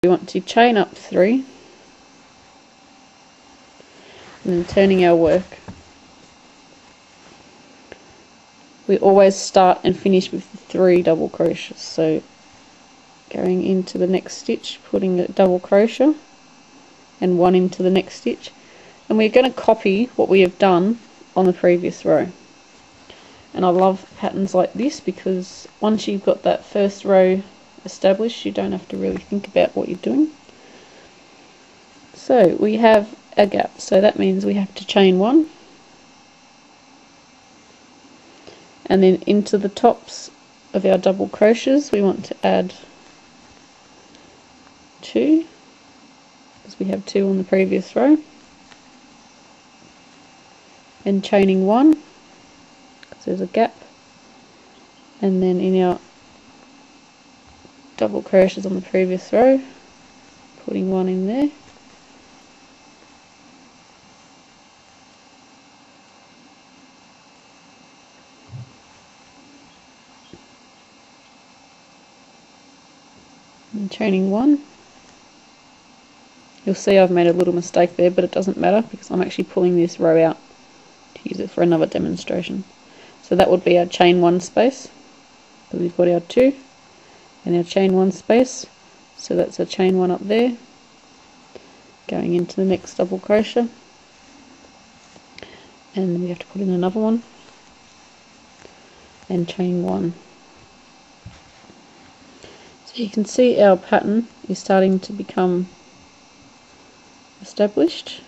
we want to chain up 3 and then turning our work. We always start and finish with 3 double crochets, so going into the next stitch, putting a double crochet and 1 into the next stitch, and we're going to copy what we have done on the previous row. And I love patterns like this because once you've got that first row established, you don't have to really think about what you're doing. So we have a gap, so that means we have to chain 1 and then into the tops of our double crochets we want to add 2, because we have 2 on the previous row, and chaining 1 because there's a gap, and then in our double crochets on the previous row putting 1 in there, and chaining 1. You'll see I've made a little mistake there, but it doesn't matter because I'm actually pulling this row out to use it for another demonstration. So that would be our chain 1 space, because we've got our 2 and our chain 1 space, so that's a chain 1 up there, going into the next double crochet, and then we have to put in another one and chain 1. So you can see our pattern is starting to become established.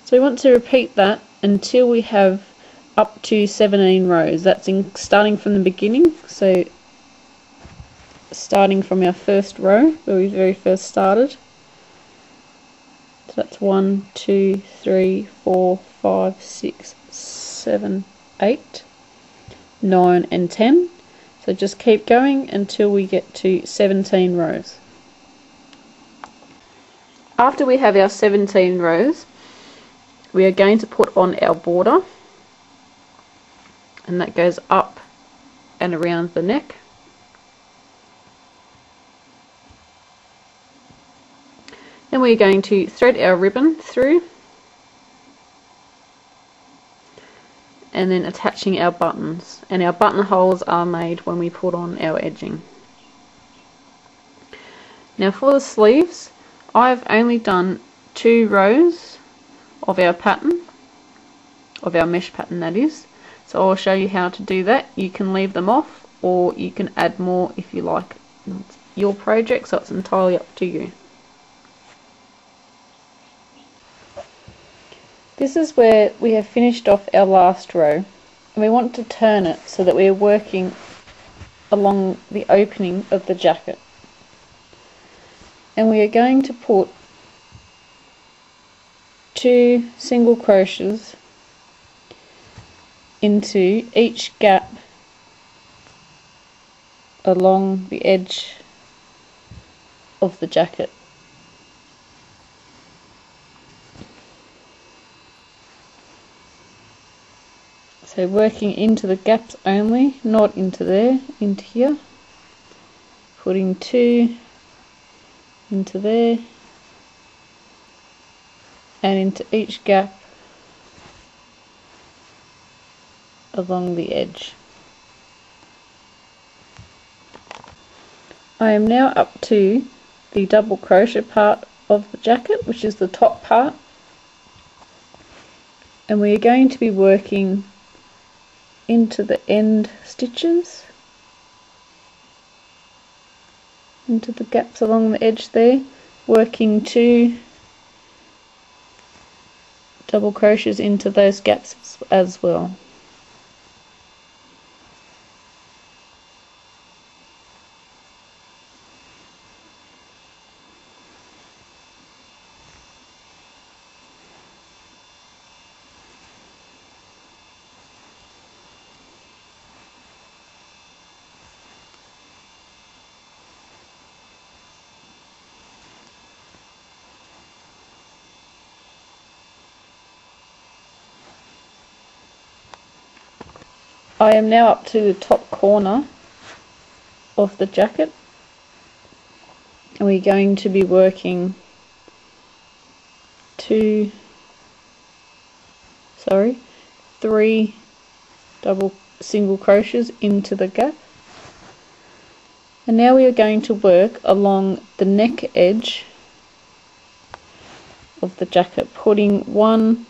So we want to repeat that until we have up to 17 rows. That's starting from the beginning, so starting from our first row where we very first started. So that's 1, 2, 3, 4, 5, 6, 7, 8, 9 and 10. So just keep going until we get to 17 rows. After we have our 17 rows, we are going to put on our border, and that goes up and around the neck. Then we're going to thread our ribbon through and then attaching our buttons, and our buttonholes are made when we put on our edging. Now for the sleeves, I've only done 2 rows of our pattern, of our mesh pattern that is, so I'll show you how to do that. You can leave them off or you can add more if you like. It's your project, so it's entirely up to you. This is where we have finished off our last row, and we want to turn it so that we are working along the opening of the jacket. And we are going to put 2 single crochets into each gap along the edge of the jacket. So working into the gaps only, not into there, into here. Putting 2 into there and into each gap along the edge. I am now up to the double crochet part of the jacket, which is the top part, and we are going to be working into the end stitches, into the gaps along the edge there, working 2 double crochets into those gaps as well. I am now up to the top corner of the jacket, and we're going to be working three double single crochets into the gap. And now we are going to work along the neck edge of the jacket, putting one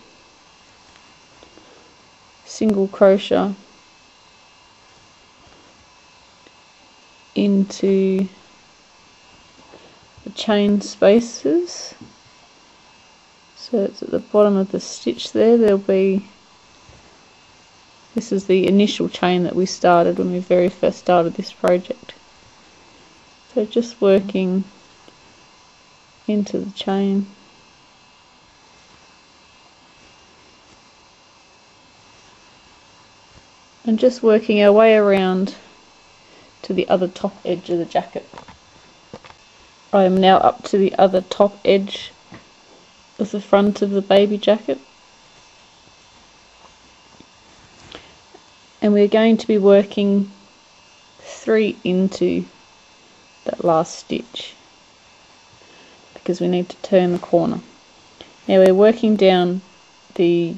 single crochet into the chain spaces. So it's at the bottom of the stitch there. This is the initial chain that we started when we very first started this project. So just working into the chain. And just working our way around to the other top edge of the jacket. I am now up to the other top edge of the front of the baby jacket. And we're going to be working 3 into that last stitch because we need to turn the corner. Now we're working down the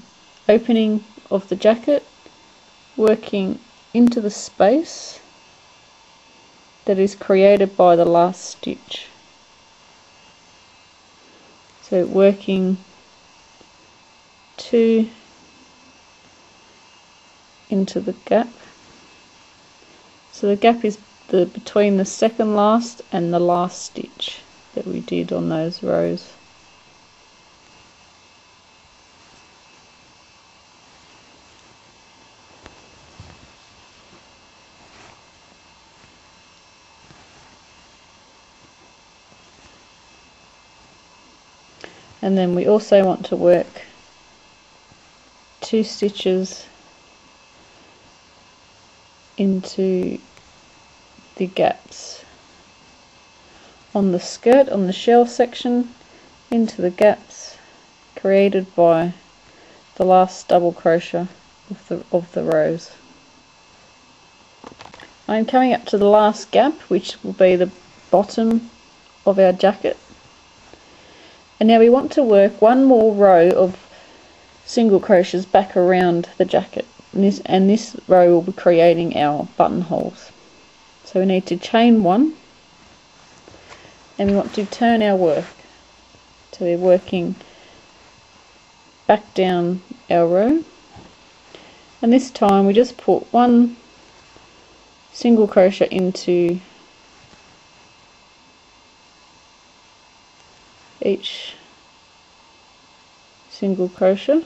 opening of the jacket, working into the space that is created by the last stitch. So working 2 into the gap. So the gap is between the second last and the last stitch that we did on those rows. And then we also want to work 2 stitches into the gaps on the skirt, on the shell section, into the gaps created by the last double crochet of the rows. I'm coming up to the last gap, which will be the bottom of our jacket. And now we want to work one more row of single crochets back around the jacket, and this row will be creating our buttonholes. So we need to chain 1, and we want to turn our work. So we're working back down our row, and this time we just put 1 single crochet into each single crochet.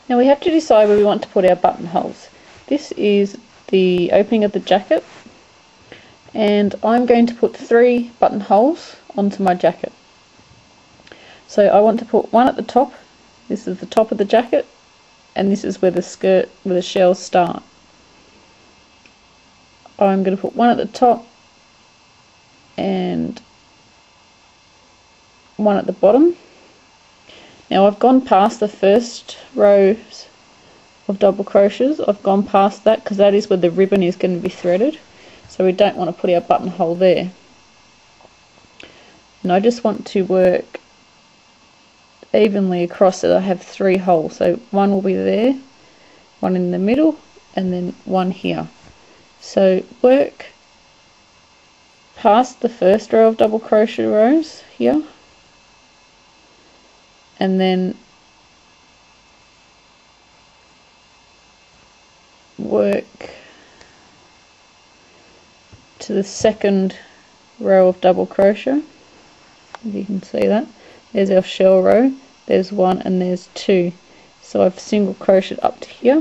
Now we have to decide where we want to put our buttonholes. This is the opening of the jacket, and I'm going to put 3 buttonholes onto my jacket. So I want to put 1 at the top. This is the top of the jacket, and this is where the skirt, where the shells start. I'm going to put 1 at the top and 1 at the bottom. Now I've gone past the first rows of double crochets. I've gone past that because that is where the ribbon is going to be threaded, so we don't want to put our buttonhole there. And I just want to work evenly across it. I have 3 holes, so 1 will be there, 1 in the middle, and then 1 here. So work past the first row of double crochet rows here, and then work to the second row of double crochet. As you can see that, there's our shell row, there's 1 and there's 2. So I've single crocheted up to here,